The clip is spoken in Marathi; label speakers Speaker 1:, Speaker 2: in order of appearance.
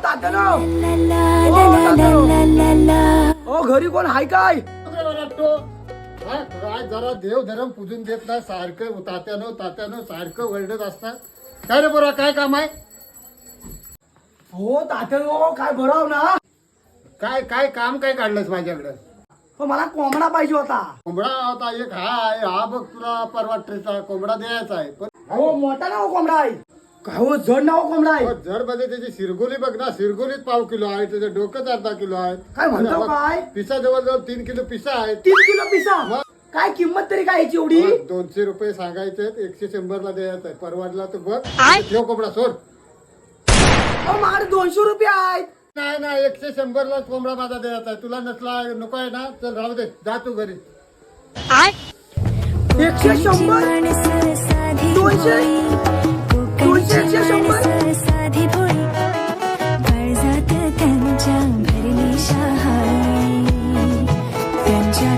Speaker 1: तात्यानो ओ घरी कोण हाय काय?
Speaker 2: काय जरा देव धर्म पूजून देत नाही, सारखं तात्यानो सारखं वरडत असतात. काय रे बरं, काय काम आहे?
Speaker 1: हो तात्यानो काय बरं ना?
Speaker 2: काय काय काम काय काढलंस माझ्याकडे?
Speaker 1: हो मला कोंबडा पाहिजे होता.
Speaker 2: कोंबडा होता एक, हा बघ तुला परवा ट्रेचा कोंबडा द्यायचा आहे. पण
Speaker 1: हो मोठा ना हो कोंबडा आहे. काय हो जड ना हो कोंबडा आहे.
Speaker 2: जर मध्ये त्याची शिरगोली बघ ना, शिरगोलीत पाव किलो आहे, त्याचं डोकं अर्धा किलो आहे.
Speaker 1: काय म्हणतो काय?
Speaker 2: पिसा जवळजवळ 3 किलो पिसा आहे.
Speaker 1: 3 किलो पिसा. काय किंमत तरी काय याची एवढी?
Speaker 2: 200 रुपये सांगायचे, 100 ला द्यायचं आहे. परवडला तर बघ, ठेव कोंबडा सोड.
Speaker 1: हो माझे 200 रुपये आहेत.
Speaker 2: नाही 100 ला कोंबडा माझा द्यायचा आहे. तुला नसला नको आहे ना, चल राहू दे, जा तू घरी.
Speaker 1: 100 200 100
Speaker 3: साधी भोळी काळजात त्यांच्या भरली शहाळी त्यांच्या